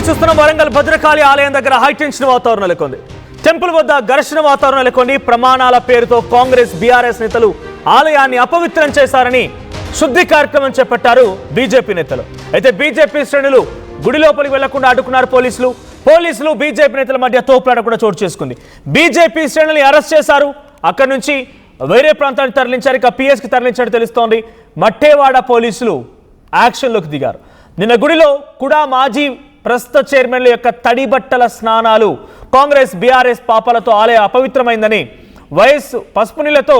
చూస్తున్న వరంగల్ భద్రకాళి ఆలయం దగ్గర హైటెన్షన్ వాతావరణం నెలకొంది. టెంపుల్ వద్ద ఘర్షణ వాతావరణం నెలకొంది. ప్రమాణాల పేరుతో కాంగ్రెస్ బీఆర్ఎస్ నేతలు ఆలయాన్ని అపవిత్రం చేశారని శుద్ధి కార్యక్రమం చేపట్టారు బీజేపీ నేతలు. అయితే బీజేపీ శ్రేణులు గుడి లోపలికి వెళ్లకుండా అడ్డుకున్నారు పోలీసులు బీజేపీ నేతల మధ్య తోపులాట కూడా చోటు చేసుకుంది. బీజేపీ శ్రేణుల్ని అరెస్ట్ చేశారు. అక్కడి నుంచి వేరే ప్రాంతానికి తరలించారు. ఇక పిఎస్కి తరలించారు తెలుస్తోంది. మట్టేవాడ పోలీసులు యాక్షన్లోకి దిగారు. నిన్న గుడిలో కూడా మాజీ ప్రస్తుత చైర్మన్ల యొక్క తడి బట్టల స్నానాలు కాంగ్రెస్ బీఆర్ఎస్ పాపాలతో ఆలయ అపవిత్రమైందని వయస్సు పసుపు నీళ్లతో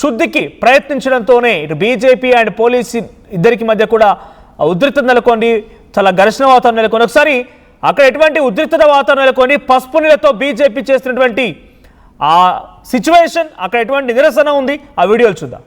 శుద్ధికి ప్రయత్నించడంతోనే ఇటు బీజేపీ అండ్ పోలీసు ఇద్దరికి మధ్య కూడా ఉద్రిక్తత నెలకొంది. చాలా ఘర్షణ వాతావరణం నెలకొంది. ఒకసారి అక్కడ ఎటువంటి ఉద్రిక్తత వాతావరణం నెలకొని పసుపు నీళ్లతో బీజేపీ చేస్తున్నటువంటి ఆ సిచ్యువేషన్, అక్కడ ఎటువంటి నిరసన ఉంది, ఆ వీడియోలు చూద్దాం.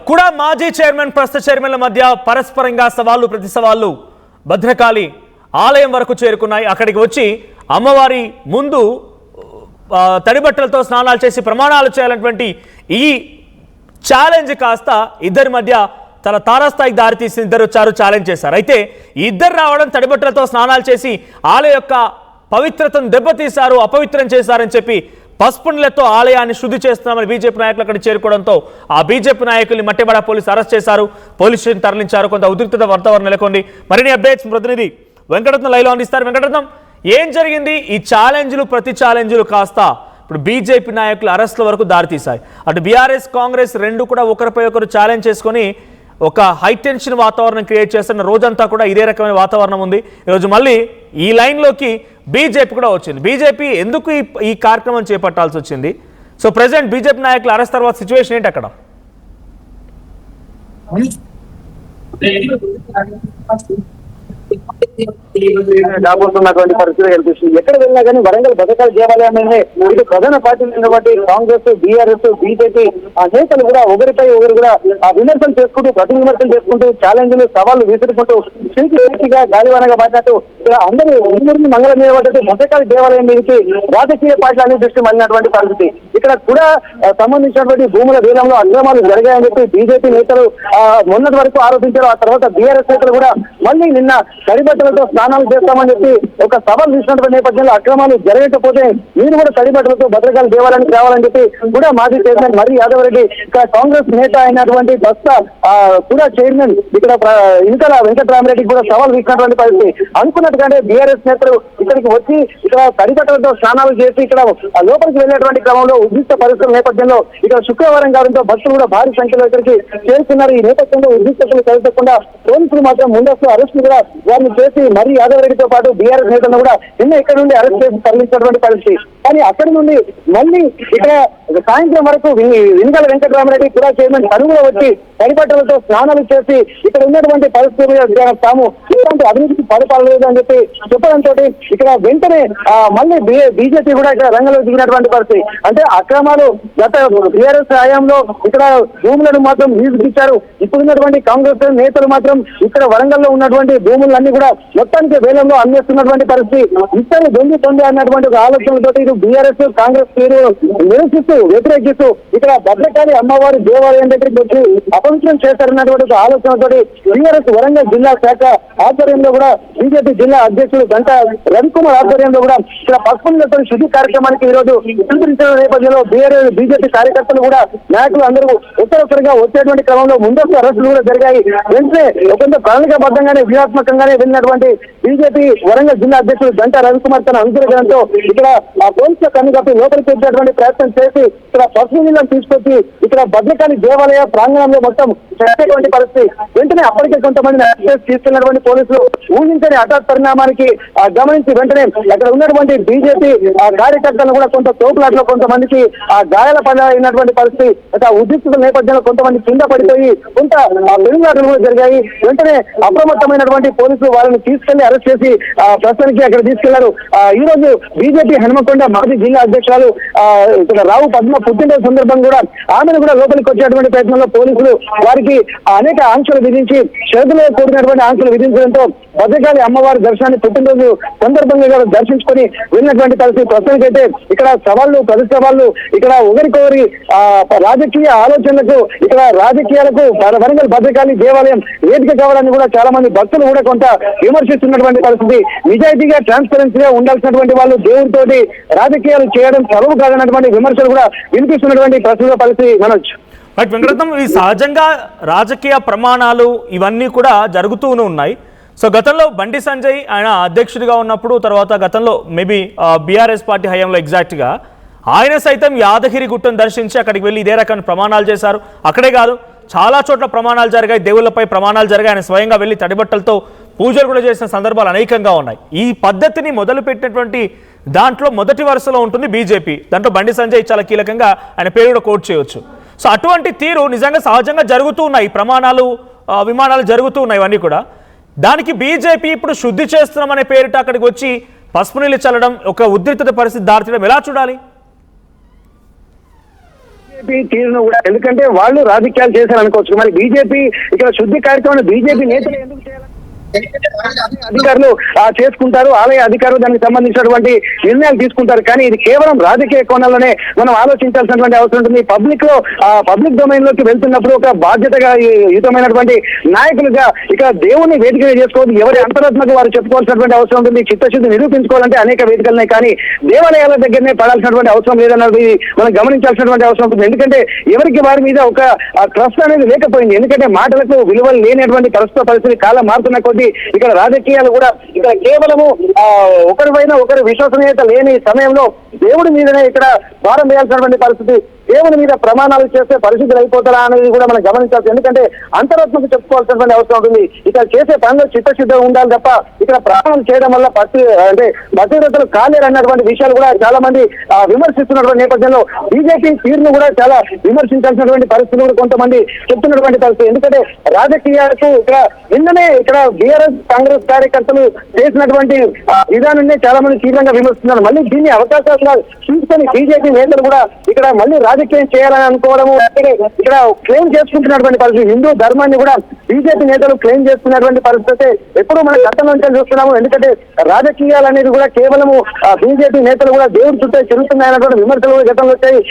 కూడా మాజీ చైర్మన్ ప్రస్తుత చైర్మన్ల మధ్య పరస్పరంగా సవాళ్లు ప్రతి సవాళ్లు భద్రకాళి ఆలయం వరకు చేరుకున్నాయి. అక్కడికి వచ్చి అమ్మవారి ముందు తడిబట్టలతో స్నానాలు చేసి ప్రమాణాలు చేయాలన్నటువంటి ఈ ఛాలెంజ్ కాస్త ఇద్దరి మధ్య చాలా తారాస్థాయికి దారితీసి ఇద్దరు వచ్చారు, ఛాలెంజ్ చేశారు. అయితే ఇద్దరు రావడం తడిబట్టలతో స్నానాలు చేసి ఆలయ యొక్క పవిత్రతను దెబ్బతీశారు, అపవిత్రం చేశారని చెప్పి పసుపు నీళ్లతో ఆలయాన్ని శుద్ధి చేస్తున్నామని బీజేపీ నాయకులు అక్కడ చేరుకోవడంతో ఆ బీజేపీ నాయకుల్ని మట్టెబడ పోలీసు అరెస్ట్ చేశారు, పోలీస్ స్టేషన్ తరలించారు. కొంత ఉద్రిక్తత వాతావరణం నెలకొంది. మరిన్ని అప్డేట్స్ ప్రతినిధి వెంకటరత్నం లైవ్లో అందిస్తారు. వెంకటరత్నం, ఏం జరిగింది? ఈ ఛాలెంజ్లు ప్రతి ఛాలెంజ్లు కాస్త ఇప్పుడు బీజేపీ నాయకుల అరెస్ట్ల వరకు దారితీశాయి. అటు బీఆర్ఎస్ కాంగ్రెస్ రెండు కూడా ఒకరిపై ఒకరు ఛాలెంజ్ చేసుకొని ఒక హైటెన్షన్ వాతావరణం క్రియేట్ చేస్తున్న రోజంతా కూడా ఇదే రకమైన వాతావరణం ఉంది. ఈరోజు మళ్ళీ ఈ లైన్లోకి బీజేపీ కూడా వచ్చింది. బీజేపీ ఎందుకు ఈ కార్యక్రమం చేపట్టాల్సి వచ్చింది? సో ప్రెసెంట్ బీజేపీ నాయకులు అరెస్ట్ తర్వాత సిచ్యువేషన్ ఏంటి అక్కడ? రాబోతున్నటువంటి పరిస్థితి కనిపిస్తుంది. ఎక్కడ వెళ్ళినా కానీ వరంగల్ భద్రకాళి దేవాలయమే ఇటు ప్రధాన పార్టీలు బట్టి కాంగ్రెస్ బీఆర్ఎస్ బీజేపీ ఆ నేతలు కూడా ఒకరిపై ఒకరు కూడా విమర్శలు చేసుకుంటూ ప్రతి విమర్శలు చేసుకుంటూ ఛాలెంజ్లు సవాళ్లు విసురుకుంటూ శిల్పిగా గాలివానగా మాట్లాడుతూ అందరూ ఊరిని మంగళం చేయబట్టి భద్రకాళి దేవాలయం మీదకి రాజకీయ పార్టీలు అన్ని దృష్టి మళ్ళినటువంటి పరిస్థితి. ఇక్కడ కూడా సంబంధించినటువంటి భూముల వేలంలో అక్రమాలు జరిగాయని చెప్పి బీజేపీ నేతలు మొన్నటి వరకు ఆరోపించారు. ఆ తర్వాత బీఆర్ఎస్ నేతలు కూడా మళ్ళీ నిన్న తడిబట్టలతో స్నానాలు చేస్తామని చెప్పి ఒక సవాల్ తీసినటువంటి నేపథ్యంలో అక్రమాలు జరగకపోతే మీరు కూడా తడిబట్టలతో భద్రకాళి దేవాలయానికి రావాలని చెప్పి కూడా మాజీ చైర్మన్ మరి యాదవ్ రెడ్డి, ఇక్కడ కాంగ్రెస్ నేత అయినటువంటి బస్తా కూడా చైర్మన్ ఇక్కడ ఇంకల వెంకటరామరెడ్డికి కూడా సవాల్ తీసినటువంటి పరిస్థితి. అనుకున్నట్టుగానే బీఆర్ఎస్ నేతలు ఇక్కడికి వచ్చి ఇక్కడ తడిబట్టలతో స్నానాలు చేసి ఇక్కడ లోపలికి వెళ్ళేటువంటి క్రమంలో ఉద్రిక్త పరిస్థితుల నేపథ్యంలో ఇక్కడ శుక్రవారం కావడంతో భక్తులు కూడా భారీ సంఖ్యలో ఇక్కడికి చేరుకున్నారు. ఈ నేపథ్యంలో ఉద్రిక్తతలు కలగకుండా పోలీసులు మాత్రం ముందస్తు అరెస్టులు కూడా వారిని చేసి మరి యాదవ్ రెడ్డితో పాటు బీఆర్ఎస్ నేతలను కూడా నిన్న ఇక్కడ నుండి అరెస్ట్ చేసి తరలించినటువంటి పరిస్థితి. కానీ అక్కడి నుండి మళ్ళీ ఇక్కడ సాయంత్రం వరకు వినగల వెంకటరామరెడ్డి కూడా చైర్మన్ తరువులో వచ్చి తడిబట్టలతో స్నానాలు చేసి ఇక్కడ ఉన్నటువంటి పరిస్థితి తాము ఇలాంటి అభివృద్ధికి పాల్పడలేదు అని చెప్పి చెప్పడంతో ఇక్కడ వెంటనే మళ్ళీ బీజేపీ కూడా ఇక్కడ రంగంలో దిగినటువంటి పరిస్థితి. అంటే అక్రమాలు గత బీఆర్ఎస్ హయాంలో ఇక్కడ భూములను మాత్రం ఇచ్చారు. ఇప్పుడున్నటువంటి కాంగ్రెస్ నేతలు మాత్రం ఇక్కడ వరంగల్లో ఉన్నటువంటి భూములన్నీ కూడా మొత్తానికి వేలంలో అమ్మేస్తున్నటువంటి పరిస్థితి. ఇద్దరు దొంగి అన్నటువంటి ఒక ఆలోచనలతో ఇటు బీఆర్ఎస్ కాంగ్రెస్ పేరు నిరసిస్తూ వ్యతిరేకిస్తూ ఇక్కడ భద్రకాళి అమ్మవారి దేవాలయం దగ్గరికి వచ్చి అపవిత్రం చేశారన్నటువంటి ఒక ఆలోచనతో బీఆర్ఎస్ వరంగల్ జిల్లా శాఖ ఆధ్వర్యంలో కూడా బీజేపీ జిల్లా అధ్యక్షుడు గంటా రవికుమార్ ఆధ్వర్యంలో కూడా ఇక్కడ పసుపు నీళ్లతో శుద్ధి కార్యక్రమానికి ఈ రోజు పిలుపునిచ్చిన నేపథ్యంలో బీజేపీ కార్యకర్తలు కూడా నాయకులు అందరూ ఒక్కరొక్కరిగా వచ్చేటువంటి క్రమంలో ముందస్తు అరెస్టులు కూడా జరిగాయి. వెంటనే కొంత ప్రణాళికాబద్ధంగానే వ్యూహాత్మకంగానే వెళ్ళినటువంటి బీజేపీ వరంగల్ జిల్లా అధ్యక్షుడు గంటా రవికుమార్ తన అనుసరించడంతో ఇక్కడ పోలీసుల కన్ను కప్పి లోపలికి వచ్చేటువంటి ప్రయత్నం చేసి ఇక్కడ పసుపు నీళ్లను తీసుకొచ్చి ఇక్కడ భద్రకాళి దేవాలయ ప్రాంగణంలో మొత్తం చేసేటువంటి పరిస్థితి. వెంటనే అప్పటికే కొంతమంది తీసుకెళ్లినటువంటి పోలీసులు పోలీసులు ఊహించని హఠాత్ పరిణామానికి గమనించి వెంటనే అక్కడ ఉన్నటువంటి బీజేపీ కార్యకర్తలను కూడా కొంత తోపులాట్లో కొంతమందికి గాయాల పడినటువంటి పరిస్థితి, ఉద్రిక్త నేపథ్యంలో కొంతమంది కింద పడిపోయి కొంత పెనుగాటలు కూడా జరిగాయి. వెంటనే అప్రమత్తమైనటువంటి పోలీసులు వాళ్ళని తీసుకెళ్లి అరెస్ట్ చేసి ప్రస్తుతానికి అక్కడ తీసుకెళ్లారు. ఈ రోజు బీజేపీ హనుమకొండ మాజీ జిల్లా అధ్యక్షురాలు రావు పద్మ పుట్టినరోజు సందర్భంగా కూడా ఆమెను కూడా లోపలికి వచ్చేటువంటి ప్రయత్నంలో పోలీసులు వారికి అనేక ఆంక్షలు విధించి షరతులతో కూడినటువంటి ఆంక్షలు విధించడంతో భద్రకాళి అమ్మవారి దర్శనాన్ని పుట్టినరోజు సందర్భంగా దర్శించుకొని వెళ్ళినటువంటి పరిస్థితి. ప్రస్తుతానికైతే ఇక్కడ సవాళ్లు ప్రతి సవాళ్లు ఇక్కడ ఒకరికొకరి రాజకీయ ఆలోచనలకు ఇక్కడ రాజకీయాలకు వరంగల్ భద్రకాళి దేవాలయం వేదిక కావాలని కూడా చాలా మంది భక్తులు కూడా కొంత విమర్శిస్తున్నటువంటి పరిస్థితి. నిజాయితీగా ట్రాన్స్పరెన్సీగా ఉండాల్సినటువంటి వాళ్ళు దేవుడితోటి రాజకీయాలు చేయడం సబబు కాదన్నటువంటి విమర్శలు కూడా వినిపిస్తున్నటువంటి ప్రస్తుత పరిస్థితి మనోజ్. బట్ వెంకటరత్నం, ఈ సహజంగా రాజకీయ ప్రమాణాలు ఇవన్నీ కూడా జరుగుతూనే ఉన్నాయి. సో గతంలో బండి సంజయ్ ఆయన అధ్యక్షుడిగా ఉన్నప్పుడు, తర్వాత గతంలో మేబీ బీఆర్ఎస్ పార్టీ హయాంలో ఎగ్జాక్ట్గా ఆయన సైతం యాదగిరి గుట్టను దర్శించి అక్కడికి వెళ్ళి ఇదే రకమైన ప్రమాణాలు చేశారు. అక్కడే కాదు, చాలా చోట్ల ప్రమాణాలు జరిగాయి, దేవుళ్ళపై ప్రమాణాలు జరిగాయి. ఆయన స్వయంగా వెళ్ళి తడిబట్టలతో పూజలు కూడా చేసిన సందర్భాలు అనేకంగా ఉన్నాయి. ఈ పద్ధతిని మొదలుపెట్టినటువంటి దాంట్లో మొదటి వరుసలో ఉంటుంది బీజేపీ. దాంట్లో బండి సంజయ్ చాలా కీలకంగా, ఆయన పేరు కూడా కోట్ చేయవచ్చు. సో అటువంటి తీరు నిజంగా సహజంగా జరుగుతూ ఉన్నాయి, ప్రమాణాలు విమానాలు జరుగుతూ ఉన్నాయి ఇవన్నీ కూడా. దానికి బీజేపీ ఇప్పుడు శుద్ధి చేస్తున్నామనే పేరిట అక్కడికి వచ్చి పసుపు నీళ్ళు చల్లడం, ఒక ఉద్రిక్త పరిస్థితి దారితీయడం ఎలా చూడాలి? బీజేపీ తీరును కూడా, ఎందుకంటే వాళ్ళు రాజకీయాలు చేశారు అనుకోవచ్చు, మరి బీజేపీ ఇక్కడ శుద్ధి కార్యక్రమాన్ని బీజేపీ నేతలు ఎందుకు చేయాలి? అధికారులు చేసుకుంటారు, ఆలయ అధికారులు దానికి సంబంధించినటువంటి నిర్ణయాలు తీసుకుంటారు. కానీ ఇది కేవలం రాజకీయ కోణంలోనే మనం ఆలోచించాల్సినటువంటి అవసరం ఉంటుంది. పబ్లిక్ డొమైన్ లోకి వెళ్తున్నప్పుడు ఒక బాధ్యతగా యుతమైనటువంటి నాయకులుగా ఇక్కడ దేవుని వేదికగా చేసుకోవద్దు. ఎవరి అంతరాత్మకు వారు చెప్పుకోవాల్సినటువంటి అవసరం ఉంటుంది. చిత్తశుద్ధి నిరూపించుకోవాలంటే అనేక వేదికలనే, కానీ దేవాలయాల దగ్గరనే పడాల్సినటువంటి అవసరం లేదన్నది మనం గమనించాల్సినటువంటి అవసరం ఉంటుంది. ఎందుకంటే ఎవరికి వారి మీద ఒక ట్రస్ట్ అనేది లేకపోయింది. ఎందుకంటే మాటలకు విలువలు లేనటువంటి ప్రస్తుత పరిస్థితి, కాలం మారుతున్న కొద్దీ ఇక్కడ రాజకీయాలు కూడా ఇక్కడ కేవలము ఒకరిపైన ఒకరి విశ్వసనీయత లేని సమయంలో దేవుడి మీదనే ఇక్కడ భారం వేయాల్సినటువంటి పరిస్థితి. దేవుని మీద ప్రమాణాలు చేస్తే పరిస్థితులు అయిపోతారా అనేది కూడా మనం గమనించాల్సి, ఎందుకంటే అంతరాత్మకు చెప్పుకోవాల్సినటువంటి అవసరం ఉంటుంది. ఇక్కడ చేసే పనులు చిత్తశుద్ధిగా ఉండాలి తప్ప ఇక్కడ ప్రాణాలు చేయడం వల్ల అంటే భద్రతలు కాలేరు అన్నటువంటి విషయాలు కూడా చాలా మంది విమర్శిస్తున్నటువంటి నేపథ్యంలో బీజేపీ తీరును కూడా చాలా విమర్శించాల్సినటువంటి పరిస్థితులు కూడా కొంతమంది చెప్తున్నటువంటి పరిస్థితి. ఎందుకంటే రాజకీయాలకు ఇక్కడ నిన్ననే ఇక్కడ బీఆర్ఎస్ కాంగ్రెస్ కార్యకర్తలు చేసినటువంటి విధానాన్ని చాలా మంది తీవ్రంగా విమర్శిస్తున్నారు. మళ్ళీ దీన్ని అవకాశాలుగా చూసుకొని బీజేపీ నేతలు కూడా ఇక్కడ మళ్ళీ రాజకీయం చేయాలని అనుకోవడము, ఇక్కడ క్లెయిమ్ చేసుకుంటున్నటువంటి పరిస్థితి. హిందూ ధర్మాన్ని కూడా బీజేపీ నేతలు క్లెయిమ్ చేసుకున్నటువంటి పరిస్థితి ఎప్పుడు మన గతంలో చూస్తున్నాము. ఎందుకంటే రాజకీయాలు అనేది కూడా కేవలము బీజేపీ నేతలు కూడా దేవుడి చుట్టూ చెల్లుతున్నాయన్నటువంటి విమర్శలు గతంలో వచ్చాయి.